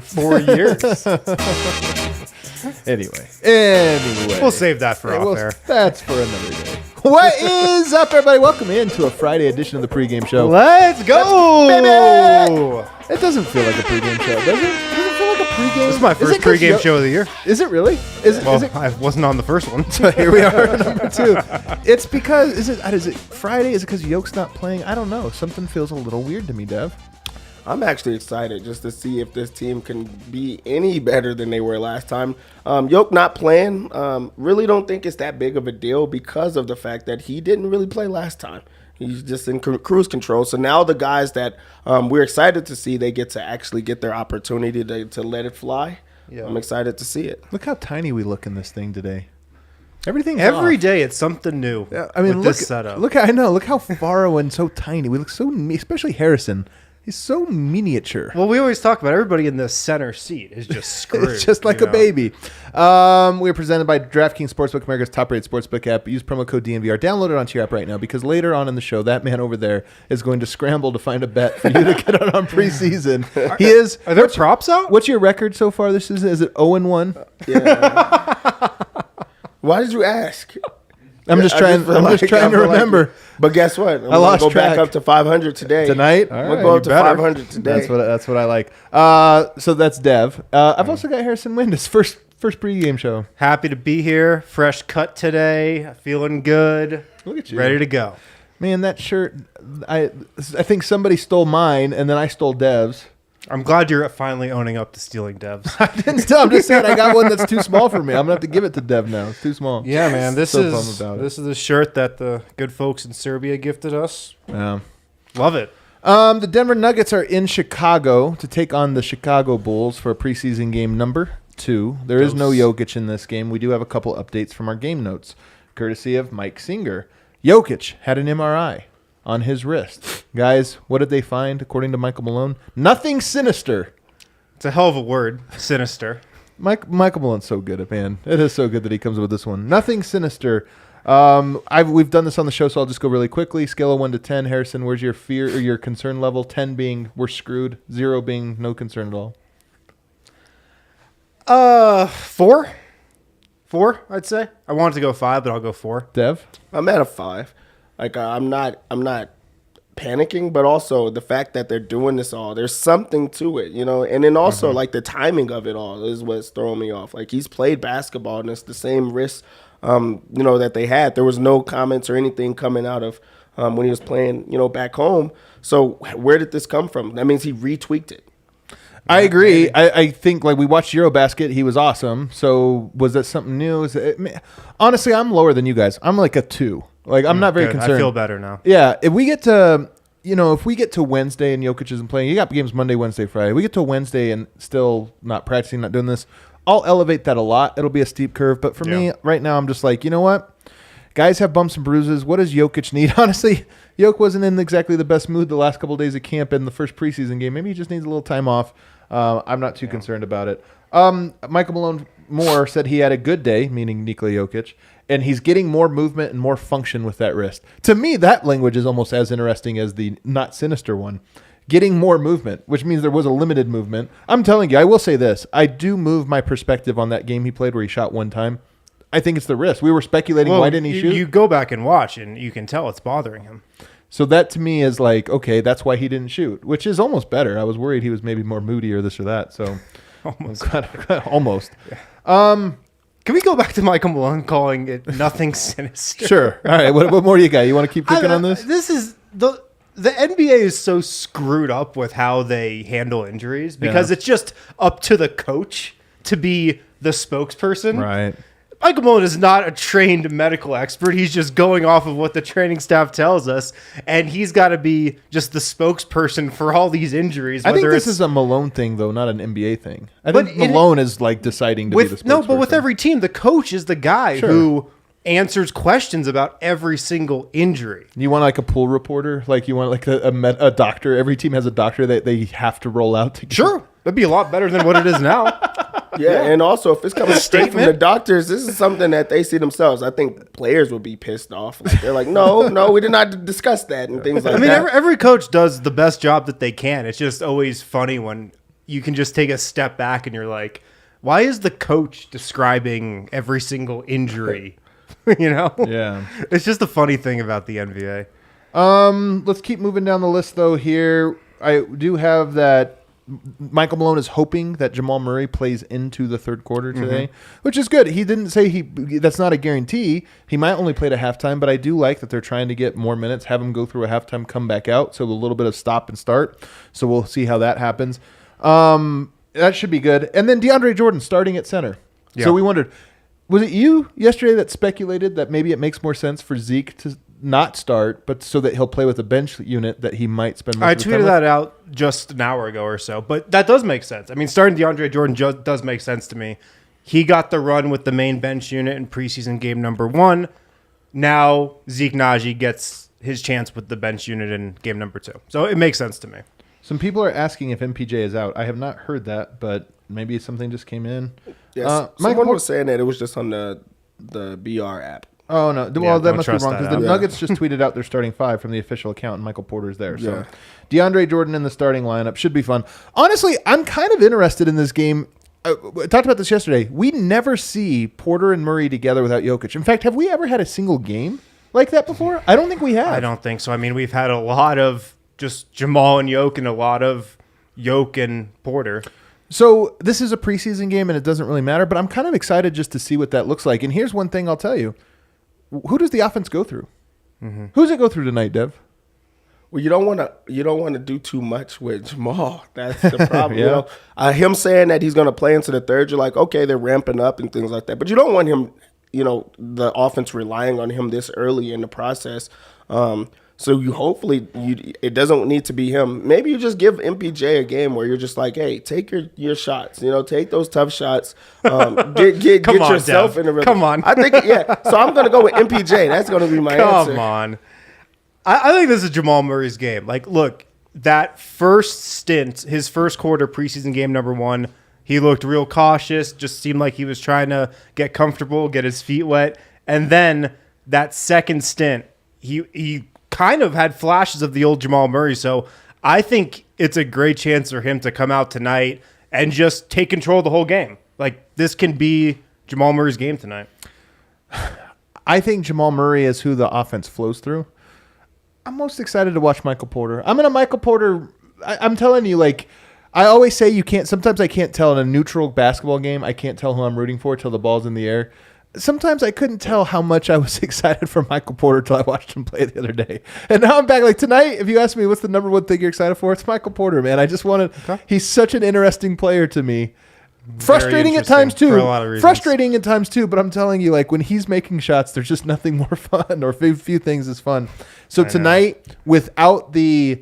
for 4 years. Anyway. We'll save that for off air. That's for another day. What is up, everybody? Welcome into a Friday edition of the pregame show. Let's go! Baby! It doesn't feel like a pregame show, does it? Does it feel like a pregame? This is my first pregame show of the year. Is it really? I wasn't on the first one. So here we are at number 2. It's because, is it Friday? Is it because Yoke's not playing? I don't know. Something feels a little weird to me, Dev. I'm actually excited just to see if this team can be any better than they were last time. Yoke not playing, really don't think it's that big of a deal because of the fact that he didn't really play last time. He's just in cruise control. So now the guys that we're excited to see, they get to actually get their opportunity to let it fly. Yeah. I'm excited to see it. Look how tiny we look in this thing today. Everything's Every off. day it's something new. Yeah, I mean, with look, this setup. Look how far and so tiny. We look so, especially Harrison. He's so miniature. Well, we always talk about everybody in the center seat is just screwed. It's just like a baby. We're presented by DraftKings Sportsbook, America's top-rated sportsbook app. Use promo code DNVR. Download it onto your app right now because later on in the show, that man over there is going to scramble to find a bet for you to get on preseason. He is. Are there props out? What's your record so far this season? Is it 0-1? Yeah. Why did you ask? I'm just trying to remember. But guess what? I'm I lost going to go track. back up to 500 today. Tonight? I'm going to go up to 500 today. That's what I like. So that's Dev. I've also got Harrison Wind, his first pregame show. Happy to be here. Fresh cut today. Feeling good. Look at you. Ready to go. Man, that shirt, I think somebody stole mine, and then I stole Dev's. I'm glad you're finally owning up to stealing Dev's. I didn't steal. I'm just saying I got one that's too small for me. I'm going to have to give it to Dev now. It's too small. Yeah, man. This is the shirt that the good folks in Serbia gifted us. Yeah. Love it. The Denver Nuggets are in Chicago to take on the Chicago Bulls for preseason game number 2. There is no Jokic in this game. We do have a couple updates from our game notes, courtesy of Mike Singer. Jokic had an MRI on his wrist. Guys, what did they find, according to Michael Malone? Nothing sinister. It's a hell of a word, sinister. Michael Malone's so good, man. It is so good that he comes up with this one. Nothing sinister. We've done this on the show, so I'll just go really quickly. Scale of 1 to 10. Harrison, where's your fear or your concern level? 10 being we're screwed. 0 being no concern at all. 4? 4, I'd say. I wanted to go 5, but I'll go 4. Dev? I'm at a 5. Like I'm not panicking, but also the fact that they're doing this all, there's something to it, you know. And then also like the timing of it all is what's throwing me off. Like he's played basketball and it's the same risk, that they had. There was no comments or anything coming out of when he was playing, back home. So where did this come from? That means he retweaked it. I agree. I think like we watched Eurobasket. He was awesome. So was that something new? Honestly, I'm lower than you guys. I'm like a 2. Like I'm not very concerned. I feel better now. Yeah, if we get to Wednesday and Jokic isn't playing, you got games Monday, Wednesday, Friday. We get to Wednesday and still not practicing, not doing this. I'll elevate that a lot. It'll be a steep curve, but for me right now, I'm just like, you know what? Guys have bumps and bruises. What does Jokic need? Honestly, Jokic wasn't in exactly the best mood the last couple of days of camp in the first preseason game. Maybe he just needs a little time off. I'm not too concerned about it. Michael Malone Moore said he had a good day, meaning Nikola Jokic, and he's getting more movement and more function with that wrist. To me, that language is almost as interesting as the not sinister one. Getting more movement, which means there was a limited movement. I'm telling you, I will say this. I do move my perspective on that game he played where he shot one time. I think it's the wrist. We were speculating, why didn't he shoot? You go back and watch, and you can tell it's bothering him. So that to me is like, okay, that's why he didn't shoot, which is almost better. I was worried he was maybe more moody or this or that. So almost. Can we go back to Michael Malone calling it nothing sinister? Sure. All right. What more do you got? You want to keep cooking on this? This is the NBA is so screwed up with how they handle injuries because it's just up to the coach to be the spokesperson. Right. Michael Malone is not a trained medical expert. He's just going off of what the training staff tells us, and he's got to be just the spokesperson for all these injuries. I think this is a Malone thing, though, not an NBA thing. I think Malone is like deciding to be the spokesperson. No, but with every team, the coach is the guy who answers questions about every single injury. You want like a pool reporter? Like you want like a doctor? Every team has a doctor that they have to roll out to. Sure. That'd be a lot better than what it is now. Yeah, and also if it's coming straight from the doctors, this is something that they see themselves. I think players would be pissed off. Like, they're like, no, we did not discuss that and things like that. I mean, every coach does the best job that they can. It's just always funny when you can just take a step back and you're like, why is the coach describing every single injury? Yeah. It's just a funny thing about the NBA. Let's keep moving down the list, though, here. I do have that Michael Malone is hoping that Jamal Murray plays into the third quarter today, which is good. He didn't say that's not a guarantee. He might only play to halftime, but I do like that they're trying to get more minutes, have him go through a halftime, come back out, so a little bit of stop and start. So we'll see how that happens. That should be good. And then DeAndre Jordan starting at center. Yeah. So we wondered, was it you yesterday that speculated that maybe it makes more sense for Zeke to not start, but so that he'll play with a bench unit that he might spend most of the time with? I tweeted that out just an hour ago or so, but that does make sense. I mean, starting DeAndre Jordan does make sense to me. He got the run with the main bench unit in preseason game number 1. Now Zeke Naji gets his chance with the bench unit in game number 2. So it makes sense to me. Some people are asking if MPJ is out. I have not heard that, but maybe something just came in. Yes, someone was saying that it was just on the BR app. Oh, no. Well, that must be wrong because the Nuggets just tweeted out their starting 5 from the official account, and Michael Porter's there. So DeAndre Jordan in the starting lineup should be fun. Honestly, I'm kind of interested in this game. I talked about this yesterday. We never see Porter and Murray together without Jokic. In fact, have we ever had a single game like that before? I don't think we have. I don't think so. I mean, we've had a lot of just Jamal and Jokic and a lot of Jokic and Porter. So this is a preseason game, and it doesn't really matter, but I'm kind of excited just to see what that looks like. And here's one thing I'll tell you. Who does the offense go through? Who's it go through tonight, Dev? Well, you don't want to do too much with Jamal. That's the problem. Him saying that he's going to play into the third, you're like, okay, they're ramping up and things like that. But you don't want him, the offense relying on him this early in the process. So it doesn't need to be him. Maybe you just give MPJ a game where you're just like, hey, take your shots. Take those tough shots. Get yourself in the rhythm. Come on. I think So I'm gonna go with MPJ. That's gonna be my answer. Come on. I think this is Jamal Murray's game. Like, look, that first stint, his first quarter preseason game number 1, he looked real cautious. Just seemed like he was trying to get comfortable, get his feet wet, and then that second stint, he kind of had flashes of the old Jamal Murray. So I think it's a great chance for him to come out tonight and just take control of the whole game. Like, this can be Jamal Murray's game tonight. I think Jamal Murray is who the offense flows through. I'm most excited to watch Michael Porter. I'm telling you, like, I always say you can't, sometimes I can't tell in a neutral basketball game, I can't tell who I'm rooting for till the ball's in the air. Sometimes I couldn't tell how much I was excited for Michael Porter till I watched him play the other day. And now I'm back. Like, tonight, if you ask me what's the number 1 thing you're excited for, it's Michael Porter, man. I just wanted He's such an interesting player to me. Frustrating at times too. For a lot of reasons. Frustrating at times too, but I'm telling you, like, when he's making shots, there's just nothing more fun, or few things is fun. So tonight, without the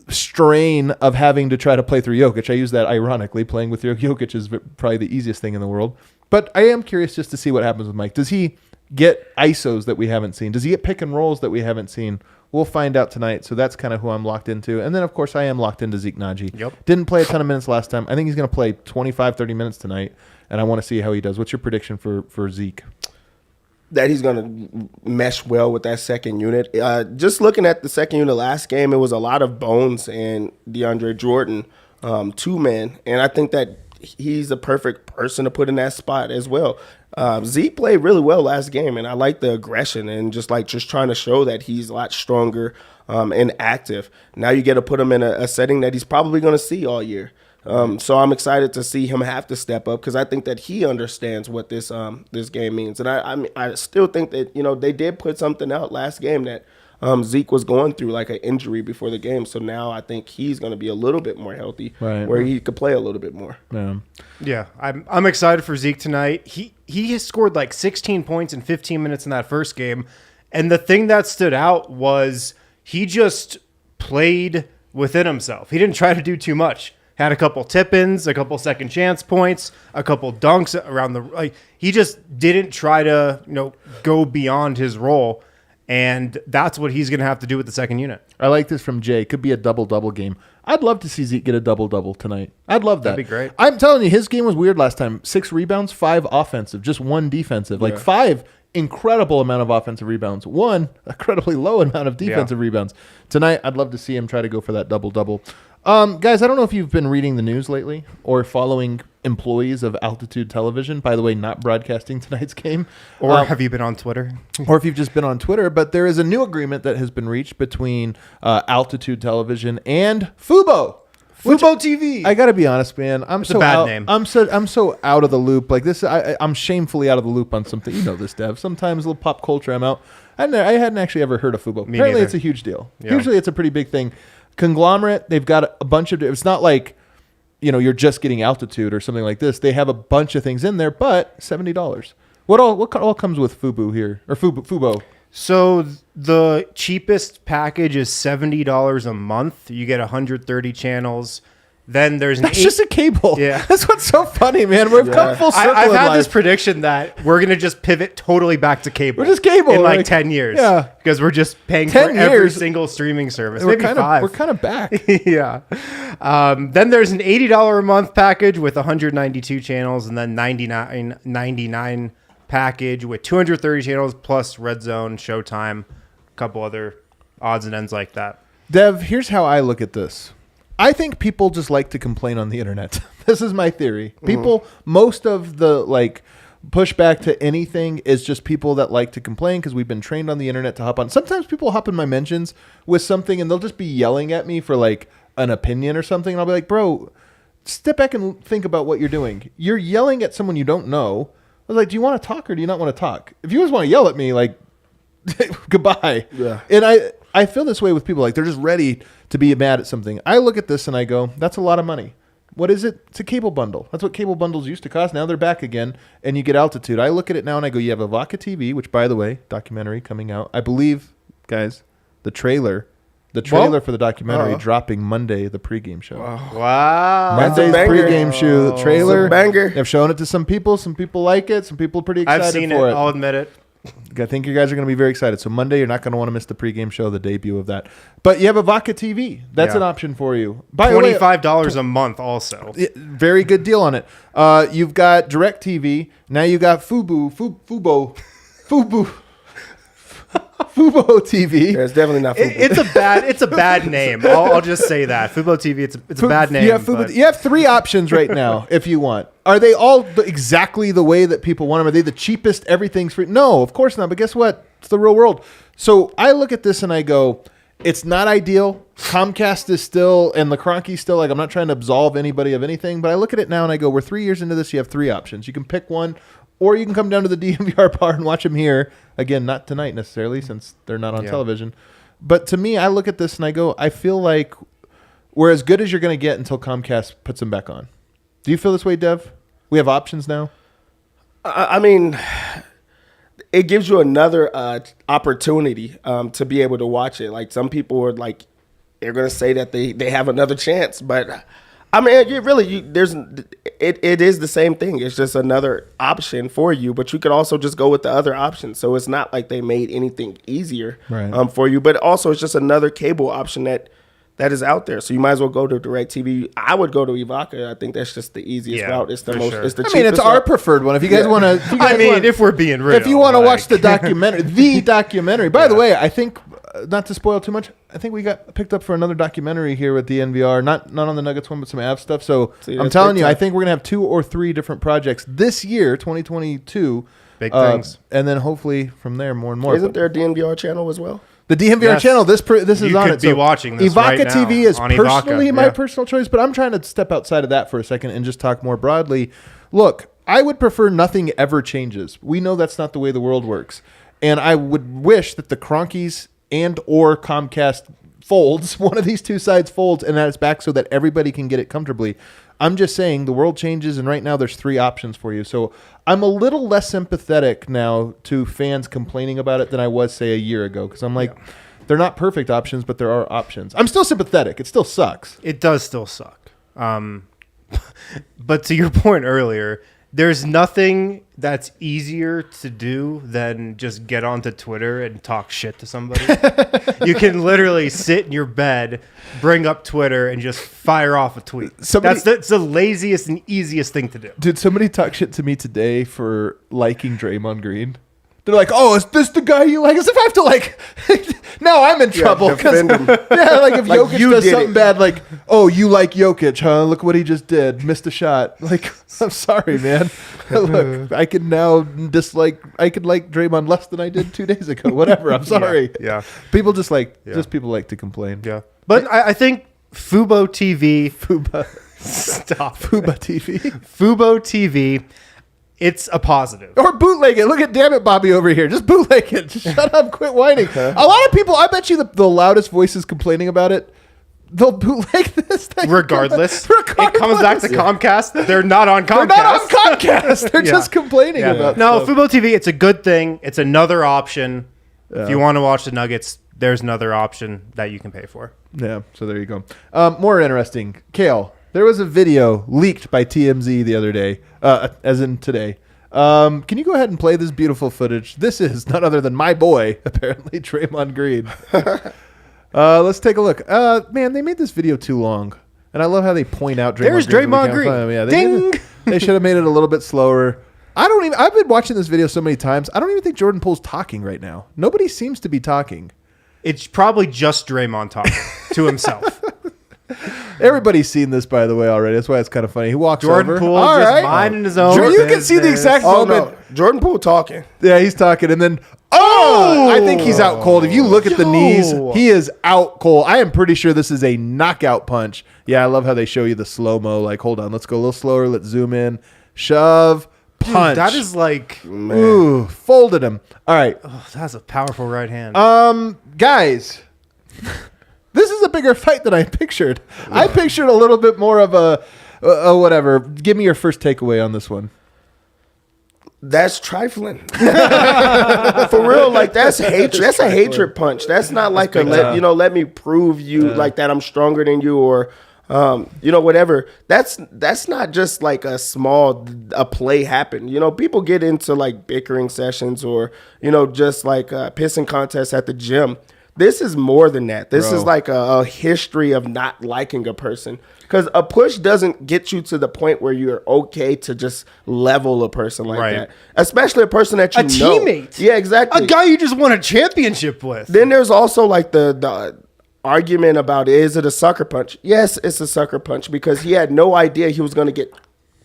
strain of having to try to play through Jokic, I use that ironically, playing with Jokic is probably the easiest thing in the world. But I am curious just to see what happens with Mike. Does he get ISOs that we haven't seen? Does he get pick and rolls that we haven't seen? We'll find out tonight. So that's kind of who I'm locked into. And then, of course, I am locked into Zeke Naji. Yep. Didn't play a ton of minutes last time. I think he's going to play 25, 30 minutes tonight, and I want to see how he does. What's your prediction for Zeke? That he's going to mesh well with that second unit. Just looking at the second unit last game, it was a lot of Bones and DeAndre Jordan, 2-man. And I think that he's the perfect person to put in that spot as well. Zeke played really well last game, and I like the aggression and just trying to show that he's a lot stronger and active. Now you get to put him in a setting that he's probably going to see all year. So I'm excited to see him have to step up because I think that he understands what this game means. And I still think that they did put something out last game that Zeke was going through like an injury before the game. So now I think he's going to be a little bit more healthy, where he could play a little bit more. Yeah, I'm excited for Zeke tonight. He has scored like 16 points in 15 minutes in that first game. And the thing that stood out was he just played within himself. He didn't try to do too much. Had a couple tip-ins, a couple second chance points, a couple dunks around he just didn't try to, go beyond his role. And that's what he's going to have to do with the second unit. I like this from Jay. Could be a double-double game. I'd love to see Zeke get a double-double tonight. I'd love that. That'd be great. I'm telling you, his game was weird last time. 6 rebounds, 5 offensive, just 1 defensive. Like 5 incredible amount of offensive rebounds, 1 incredibly low amount of defensive rebounds. Tonight, I'd love to see him try to go for that double-double. Guys, I don't know if you've been reading the news lately or following employees of Altitude Television. By the way, not broadcasting tonight's game. Or have you been on Twitter? Or if you've just been on Twitter. But there is a new agreement that has been reached between Altitude Television and Fubo. FuboTV. I gotta be honest, man. It's a bad name. I'm so out of the loop. Like this, I'm shamefully out of the loop on something. You know this, Dev. Sometimes a little pop culture, I'm out. I hadn't actually ever heard of Fubo. Me Apparently, neither. it's a huge deal. Yeah. Usually, it's a pretty big thing. Conglomerate. They've got a bunch of. It's not like, you're just getting Altitude or something like this. They have a bunch of things in there, but $70. What all comes with Fubo here or Fubo? So the cheapest package is $70 a month. You get 130 channels. Then there's That's just a cable. Yeah. That's what's so funny, man. We've come full circle. I've in had life. this prediction that we're gonna just pivot totally back to cable. We're just cable in like 10 years. Yeah, because we're just paying 10 for every years. single streaming service. We're Maybe kind 5. of we're kind of back. Yeah. Then there's an $80 a month package with 192 channels, and then $99.99 package with 230 channels plus Red Zone, Showtime, a couple other odds and ends like that. Dev, here's how I look at this. I think people just like to complain on the internet. This is my theory. People, most of the pushback to anything is just people that like to complain because we've been trained on the internet to hop on. Sometimes people hop in my mentions with something and they'll just be yelling at me for like an opinion or something. And I'll be like, bro, step back and think about what you're doing. You're yelling at someone you don't know. I was like, do you want to talk or do you not want to talk? If you just want to yell at me, like, goodbye. Yeah. And I feel this way with people. Like, they're just ready to be mad at something. I look at this and I go, that's a lot of money. What is it? It's a cable bundle. That's what cable bundles used to cost. Now they're back again, and you get Altitude. I look at it now and I go, you have Avoca TV, which, by the way, documentary coming out. I believe, guys, the trailer for the documentary dropping Monday, the pregame show. Wow. Monday's pregame show trailer. It's a banger. They've shown it to some people. Some people like it. Some people are pretty excited I've seen for it. I'll admit it. I think you guys are going to be very excited. So Monday, you're not going to want to miss the pregame show, the debut of that. But you have Avoca TV. That's an option for you. By the way, $25 a month also. very good deal on it. You've got DirecTV. Now you got Fubo TV. Yeah, it's definitely not Fubo. It's a bad name. I'll just say that. FuboTV, it's a bad name. You have 3 options right now if you want. Are they all exactly the way that people want them? Are they the cheapest? Everything's free? No, of course not. But guess what? It's the real world. So I look at this and I go, it's not ideal. Comcast is still, and the Kroenke's still, like, I'm not trying to absolve anybody of anything, but I look at it now and I go, we're 3 years into this. You have 3 options. You can pick one, or you can come down to the DNVR bar and watch them here. Again, not tonight necessarily, since they're not on television. But to me, I look at this and I go, I feel like we're as good as you're going to get until Comcast puts them back on. Do you feel this way, Dev? We have options now? I mean, it gives you another opportunity to be able to watch it. Like, some people are like, they're going to say that they have another chance, but I mean, it is the same thing. It's just another option for you, but you could also just go with the other option. So it's not like they made anything easier for you, but also it's just another cable option that is out there. So you might as well go to DirecTV. I would go to Avoca. I think that's just the easiest route. It's the most. Sure. It's the cheapest. It's our preferred one. If you guys want to, if we're being real, if you want to watch the documentary, By the way, I think, not to spoil too much, I think we got picked up for another documentary here with DNVR. Not on the Nuggets one, but some Avs stuff. So I'm telling you, I think we're gonna have 2 or 3 different projects this year, 2022. Big things, and then hopefully from there more and more. Isn't there a DNVR channel as well? The DNVR channel, this is on it. You could be watching this Avoca right now TV is on personally Avoca. my personal choice, but I'm trying to step outside of that for a second and just talk more broadly. Look, I would prefer nothing ever changes. We know that's not the way the world works. And I would wish that the Kroenke's and or Comcast folds, one of these two sides folds, and that it's back so that everybody can get it comfortably. I'm just saying the world changes, and right now there's 3 options for you. So I'm a little less sympathetic now to fans complaining about it than I was, say, a year ago, because I'm like, they're not perfect options, but there are options. I'm still sympathetic. It still sucks. It does still suck. But to your point earlier, there's nothing that's easier to do than just get onto Twitter and talk shit to somebody. You can literally sit in your bed, bring up Twitter, and just fire off a tweet. That's the laziest and easiest thing to do. Did somebody talk shit to me today for liking Draymond Green? They're like, oh, is this the guy you like? As if I have to like, now I'm in trouble. defend him. Yeah, like if Like Jokic you does did something it. bad, like, oh, you like Jokic, huh? Look what he just did. Missed a shot. Like, I'm sorry, man. Look, I can now I could like Draymond less than I did 2 days ago. Whatever. I'm sorry. Yeah. People just people like to complain. Yeah. But I think FuboTV. Fuba. Stop. Fuba TV. FuboTV. It's a positive. Or bootleg it. Look at damn it, Bobby over here. Just bootleg it. Just shut up. Quit whining. A lot of people, I bet you the loudest voices complaining about it, they'll bootleg this thing. Regardless. It comes back to Comcast. They're not on Comcast. They're not on Comcast. They're Yeah. just complaining about No, stuff. FuboTV, it's a good thing. It's another option. If you want to watch the Nuggets, there's another option that you can pay for. Yeah, so there you go. More interesting. Kale, there was a video leaked by TMZ the other day, as in today. Can you go ahead and play this beautiful footage? This is none other than my boy, apparently, Draymond Green. Let's take a look. Man, they made this video too long. And I love how they point out Draymond There's Green. Draymond Green. Yeah, Ding! they should have made it a little bit slower. I've been watching this video so many times. I don't even think Jordan Poole's talking right now. Nobody seems to be talking. It's probably just Draymond talking to himself. Everybody's seen this, by the way, already. That's why it's kind of funny. He walks Jordan over. Poole All just right. minding his own You can see the business. exact Oh moment. no, Jordan Poole talking. Yeah, he's talking, and then I think he's out cold. If you look at the knees, he is out cold. I am pretty sure this is a knockout punch. Yeah, I love how they show you the slow mo. Like, hold on, let's go a little slower. Let's zoom in. Shove, punch. Dude, that is like, ooh, folded him. All right, that's a powerful right hand. guys. This is a bigger fight than I pictured. I pictured a little bit more of a whatever. Give me your first takeaway on this one. That's trifling. For real, like that's hatred. That's a hatred punch. That's not like let me prove you like that I'm stronger than you or whatever. That's not just like a play happen. People get into like bickering sessions or just like pissing contests at the gym. This is more than that. This is like a history of not liking a person. Because a push doesn't get you to the point where you're okay to just level a person like that. Especially a person that you know. Teammate. Yeah, exactly. A guy you just won a championship with. Then there's also like the argument about, is it a sucker punch? Yes, it's a sucker punch because he had no idea he was going to get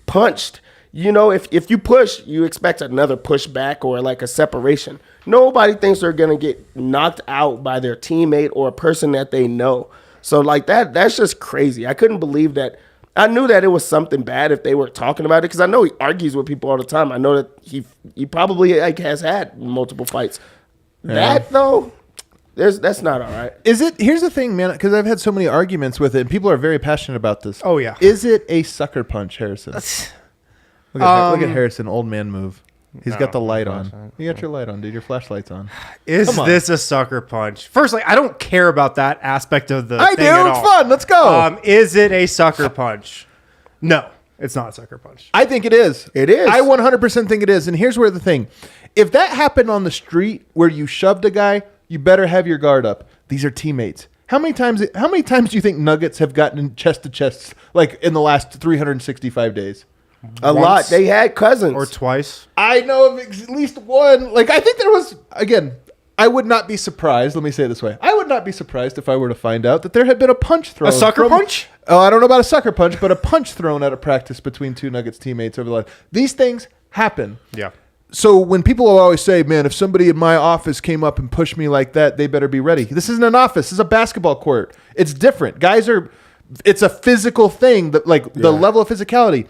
punched. If you push, you expect another push back or like a separation. Nobody thinks they're going to get knocked out by their teammate or a person that they know. So like that's just crazy. I couldn't believe that. I knew that it was something bad if they were talking about it because I know he argues with people all the time. I know that he probably like has had multiple fights. Yeah. That though, that's not all right. Is it? Here's the thing, man, because I've had so many arguments with it and people are very passionate about this. Oh, yeah. Is it a sucker punch, Harrison? Look at Harrison, old man move. He's got the light on. You got your light on, dude. Your flashlight's on. Is this a sucker punch? Firstly, I don't care about that aspect of the I thing do. at It's all. fun. Let's go. Is it a sucker punch? No, it's not a sucker punch. I think it is. It is. I 100% think it is. And here's where the thing. If that happened on the street where you shoved a guy, you better have your guard up. These are teammates. How many times do you think Nuggets have gotten chest to chest like in the last 365 days? A lot. They had cousins. Or twice. I know of at least one. Like, I think there was, again, I would not be surprised. Let me say it this way. I would not be surprised if I were to find out that there had been a punch thrown. A sucker punch? Oh, I don't know about a sucker punch, but a punch thrown at a practice between two Nuggets teammates over the last. These things happen. Yeah. So when people will always say, man, if somebody in my office came up and pushed me like that, they better be ready. This isn't an office. This is a basketball court. It's different. It's a physical thing, that the level of physicality.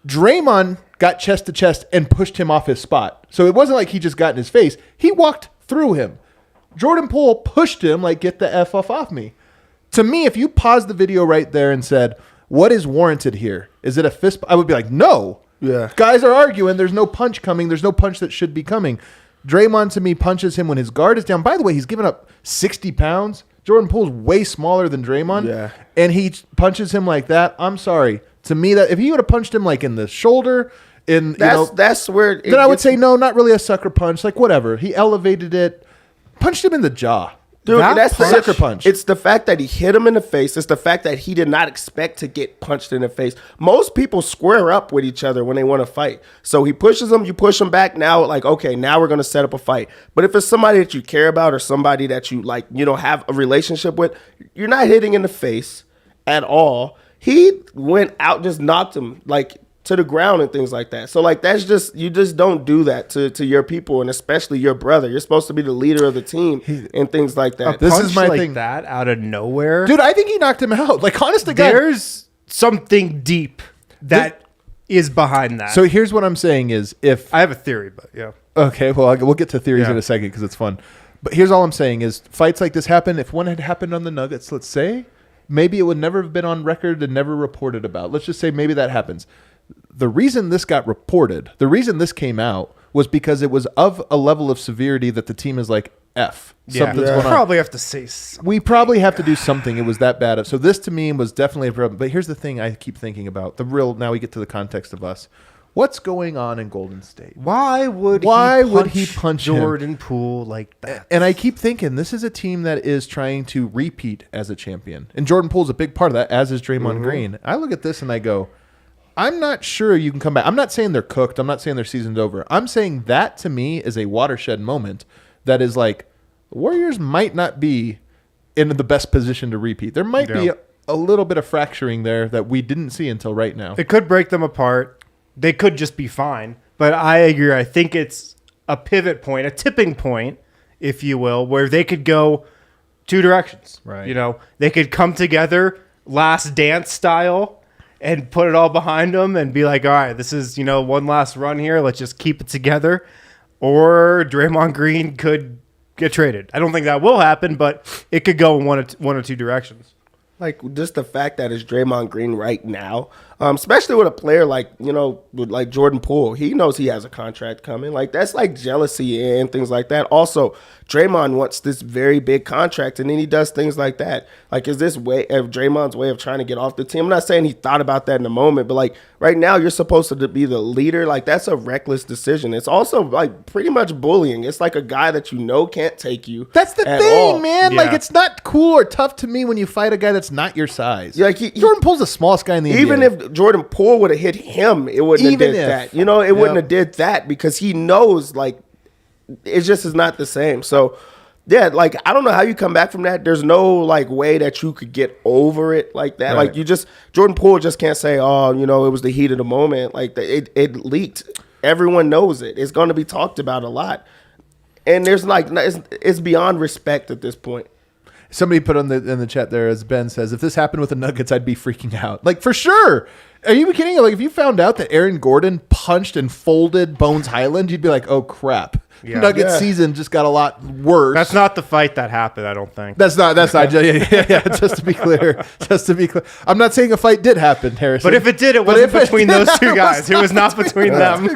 Draymond got chest to chest and pushed him off his spot. So it wasn't like he just got in his face. He walked through him. Jordan Poole pushed him like, get the F off me. To me, if you paused the video right there and said, what is warranted here? Is it a fist? I would be like, no. Yeah. Guys are arguing. There's no punch coming. There's no punch that should be coming. Draymond, to me, punches him when his guard is down. By the way, he's given up 60 pounds. Jordan Poole's way smaller than Draymond. Yeah. And he punches him like that. I'm sorry. To me, that if he would have punched him like in the shoulder, that's where. Then I would say no, not really a sucker punch. Like whatever. He elevated it, punched him in the jaw. Dude, that's the sucker punch. It's the fact that he hit him in the face. It's the fact that he did not expect to get punched in the face. Most people square up with each other when they want to fight. So he pushes him, you push him back. Now, like, okay, now we're going to set up a fight. But if it's somebody that you care about or somebody that you, like, you know, have a relationship with, you're not hitting in the face at all. He went out, just knocked him, like, to the ground and things like that. So, like, that's just, you just don't do that to your people, and especially your brother. You're supposed to be the leader of the team and things like that. This Punch is my like thing. That out of nowhere, Dude, I think he knocked him out. Like, honest to God. there's something deep that is behind that. So here's what I'm saying is if... I have a theory, but yeah. Okay, well, we'll get to theories Yeah. in a second because it's fun. But here's all I'm saying is fights like this happen. If one had happened on the Nuggets, let's say, maybe it would never have been on record and never reported about. Let's just say maybe that happens. The reason this got reported, the reason this came out was because it was of a level of severity that the team is like, F. Something's going on. Probably have to say something. We probably have to do something. It was that bad. So this to me was definitely a problem. But here's the thing I keep thinking about. Now we get to the context of us. What's going on in Golden State? Why would he punch Jordan Poole like that? And I keep thinking this is a team that is trying to repeat as a champion. And Jordan Poole's a big part of that, as is Draymond Green. I look at this and I go, I'm not sure you can come back. I'm not saying they're cooked. I'm not saying their season's over. I'm saying that to me is a watershed moment that is like, the Warriors might not be in the best position to repeat. There might be a little bit of fracturing there that we didn't see until right now. It could break them apart. They could just be fine. But I agree. I think it's a pivot point, a tipping point, if you will, where they could go two directions. Right. You know, they could come together, last dance style, and put it all behind them and be like, all right, this is, you know, one last run here. Let's just keep it together. Or Draymond Green could get traded. I don't think that will happen, but it could go in one or two directions. Like, just the fact that it's Draymond Green right now, especially with a player like, you know, with like Jordan Poole, he knows he has a contract coming. Like, that's like jealousy and things like that. Also, Draymond wants this very big contract, and then he does things like that. Like, is this way of Draymond's way of trying to get off the team? I'm not saying he thought about that in the moment, but like right now, you're supposed to be the leader. Like, that's a reckless decision. It's also like pretty much bullying. It's like a guy that you know can't take you. That's the at thing, all. man. Yeah. Like, it's not cool or tough to me when you fight a guy that's not your size. Yeah, like Jordan Poole's the smallest guy in the NBA. Even if Jordan Poole would have hit him, it wouldn't have did that. You know, it wouldn't have did that because he knows, like, it just is not the same. So, yeah, like, I don't know how you come back from that. There's no, like, way that you could get over it like that. Right. Like, you just, Jordan Poole just can't say, oh, you know, it was the heat of the moment. Like, it leaked. Everyone knows it. It's going to be talked about a lot. And there's, like, it's beyond respect at this point. Somebody put in the chat there, as Ben says, if this happened with the Nuggets, I'd be freaking out. Like, for sure. Are you kidding? Like, if you found out that Aaron Gordon punched and folded Bones Highland, you'd be like, oh, crap. Yeah. Nuggets season just got a lot worse. That's not the fight that happened, I don't think. That's not. Yeah. Just to be clear. I'm not saying a fight did happen, Harrison. But if it did, it wasn't between those two guys. It was not between them.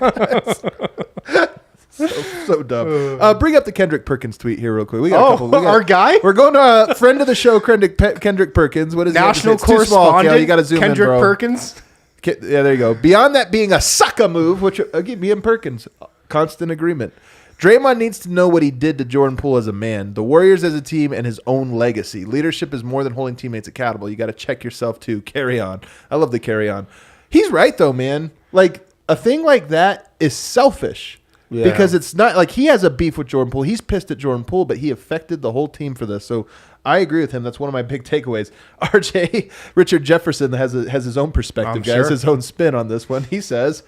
So dumb. Bring up the Kendrick Perkins tweet here real quick. We got a couple. Our guy? We're going to a friend of the show, Kendrick Perkins. What is National it? It's too small, correspondent Kel. You got to zoom Kendrick in, bro. Perkins. Yeah, there you go. Beyond that being a sucker move, which again, me and Perkins, constant agreement. Draymond needs to know what he did to Jordan Poole as a man, the Warriors as a team, and his own legacy. Leadership is more than holding teammates accountable. You got to check yourself too. Carry on. I love the carry on. He's right though, man. Like, a thing like that is selfish. Yeah. Because it's not like he has a beef with Jordan Poole. He's pissed at Jordan Poole, but he affected the whole team for this. So I agree with him. That's one of my big takeaways. RJ, Richard Jefferson has his own perspective, guys, his own spin on this one. He says,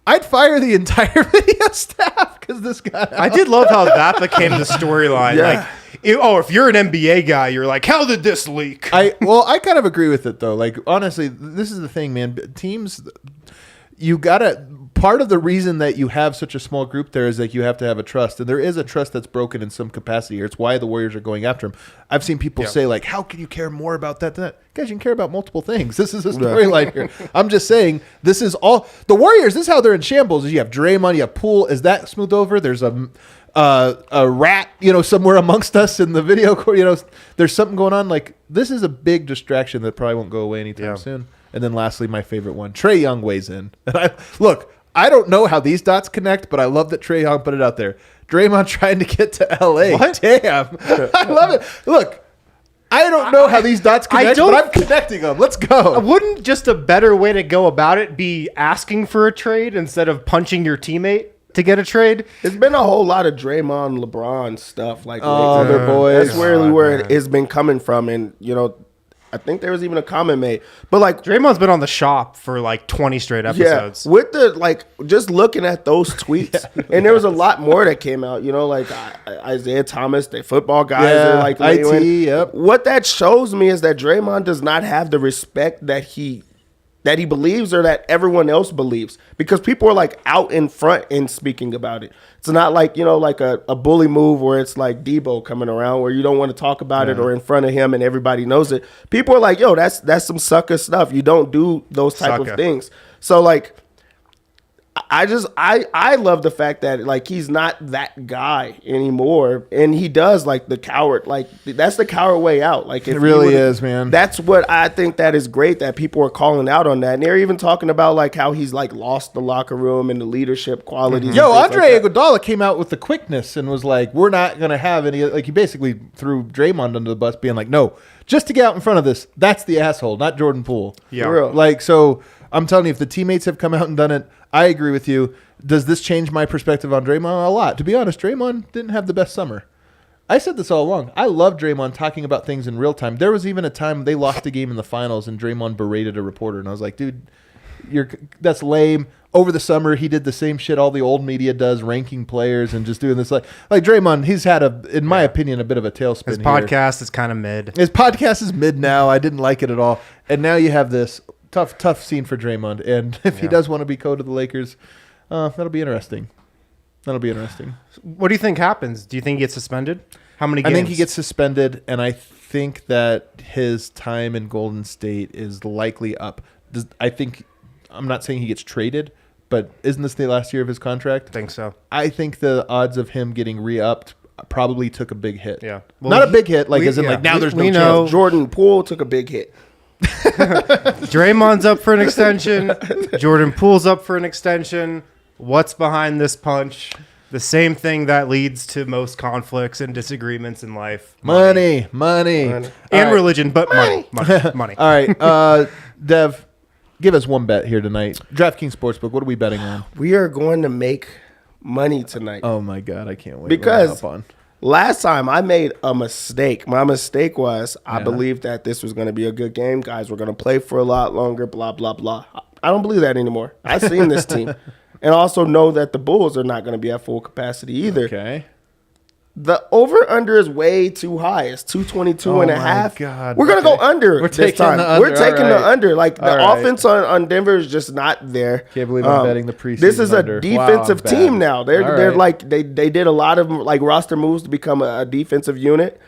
I'd fire the entire video staff because this guy. I did love how that became the storyline. Yeah. Like, if you're an NBA guy, you're like, how did this leak? I kind of agree with it, though. Like, honestly, this is the thing, man. Teams, you got to. Part of the reason that you have such a small group there is that you have to have a trust. And there is a trust that's broken in some capacity here. It's why the Warriors are going after him. I've seen people say, like, how can you care more about that than that? Guys, you can care about multiple things. This is a storyline here. I'm just saying, this is all. The Warriors, this is how they're in shambles. Is you have Draymond, you have Poole. Is that smoothed over? There's a rat, somewhere amongst us in the video. There's something going on. Like, this is a big distraction that probably won't go away anytime soon. And then lastly, my favorite one, Trae Young weighs in. And I don't know how these dots connect, but I love that Trae Young put it out there. Draymond trying to get to L.A. What? Damn. I love it. Look, I don't know how these dots connect, but I'm connecting them. Let's go. Wouldn't just a better way to go about it be asking for a trade instead of punching your teammate to get a trade? It's been a whole lot of Draymond, LeBron stuff. Like, they're boys. That's really where it has been coming from. And, I think there was even a comment made. But, like, Draymond's been on the shop for, like, 20 straight episodes. Yeah, with the, like, just looking at those tweets, and there was a lot more that came out, like Isaiah Thomas, the football guys are like, IT, yep. What that shows me is that Draymond does not have the respect that he believes or that everyone else believes, because people are like out in front and speaking about it. It's not like, like a bully move where it's like Debo coming around where you don't want to talk about it or in front of him and everybody knows it. People are like, yo, that's some sucker stuff. You don't do those type of things. So, like, I love the fact that, like, he's not that guy anymore, and he does, like, the coward, like, that's the coward way out. Like, it really is, man. That's what I think that is great, that people are calling out on that, and they're even talking about, like, how he's, like, lost the locker room and the leadership qualities. Yo, Andre Iguodala came out with the quickness and was like, we're not going to have any, like, he basically threw Draymond under the bus, being like, no, just to get out in front of this, that's the asshole, not Jordan Poole. Yeah. Like, so I'm telling you, if the teammates have come out and done it, I agree with you. Does this change my perspective on Draymond? A lot. To be honest, Draymond didn't have the best summer. I said this all along. I love Draymond talking about things in real time. There was even a time they lost a game in the finals and Draymond berated a reporter. And I was like, dude, that's lame. Over the summer, he did the same shit all the old media does, ranking players and just doing this. Like Draymond, he's had, in my opinion, a bit of a tailspin. His podcast is kind of mid. His podcast is mid now. I didn't like it at all. And now you have this tough scene for Draymond. And if he does want to be co to the Lakers, that'll be interesting. What do you think happens? Do you think he gets suspended? How many games? I think he gets suspended, and I think that his time in Golden State is likely up. I'm not saying he gets traded, but isn't this the last year of his contract? I think so. I think the odds of him getting re-upped probably took a big hit. Yeah. Well, not a big hit, like now there's no chance. Jordan Poole took a big hit. Draymond's up for an extension. Jordan Poole's up for an extension. What's behind this punch? The same thing that leads to most conflicts and disagreements in life. Money. And religion, but money. All right, Dev, give us one bet here tonight. DraftKings Sportsbook, what are we betting on? We are going to make money tonight. Oh, my God, I can't wait. Because last time I made a mistake. My mistake was I believed that this was going to be a good game. Guys were going to play for a lot longer, blah, blah, blah. I don't believe that anymore. I've seen this team. And also know that the Bulls are not going to be at full capacity either. Okay. The over-under is way too high. It's 222 and a half. God. We're going to go under this time. We're taking the under. Like, the offense on Denver is just not there. Can't believe I'm betting the preseason This is under. a defensive team now. They're right. like, they did a lot of, like, roster moves to become a defensive unit.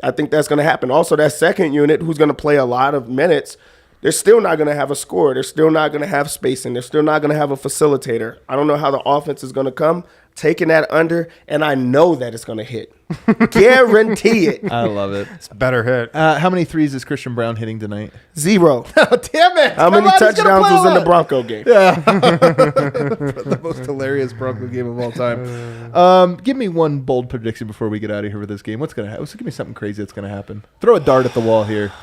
I think that's going to happen. Also, that second unit, who's going to play a lot of minutes, they're still not going to have a scorer. They're still not going to have spacing. They're still not going to have a facilitator. I don't know how the offense is going to come. Taking that under, and I know that it's going to hit. Guarantee it. I love it. It's a better hit. How many threes is Christian Brown hitting tonight? 0. Oh, damn it. How many touchdowns was in the Bronco game? Yeah. The most hilarious Bronco game of all time. Give me one bold prediction before we get out of here with this game. What's going to happen? Give me something crazy that's going to happen. Throw a dart at the wall here.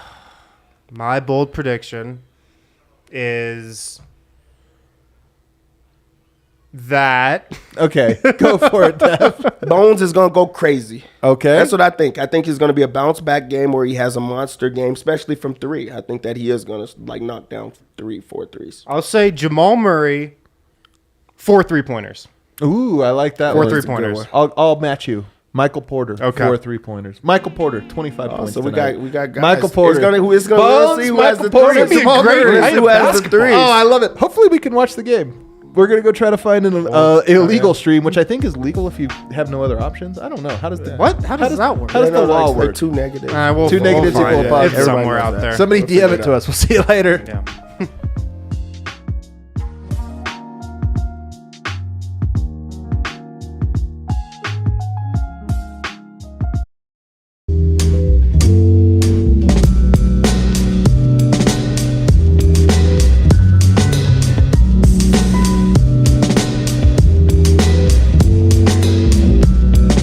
My bold prediction is that. Okay, go for it, Dev. Bones is going to go crazy. Okay. That's what I think. I think it's going to be a bounce-back game where he has a monster game, especially from 3. I think that he is going to, like, knock down 4 threes. I'll say Jamal Murray, 4 3-pointers. Ooh, I like that 4 one. 3-pointers. I'll match you. Michael Porter, okay. 4 3-pointers. Michael Porter, 25 points. So tonight. we got guys. Michael Porter. It's gonna see who has the Porter. threes. Who has the threes. Oh, I love it. Hopefully we can watch the game. We're gonna go try to find an illegal stream, which I think is legal if you have no other options. I don't know. How does that? What? How does that work? How does the law work? Like 2 negatives. We'll 2 negatives find equal a positive. It's somewhere out there. Somebody DM it to us. We'll see you later. Yeah.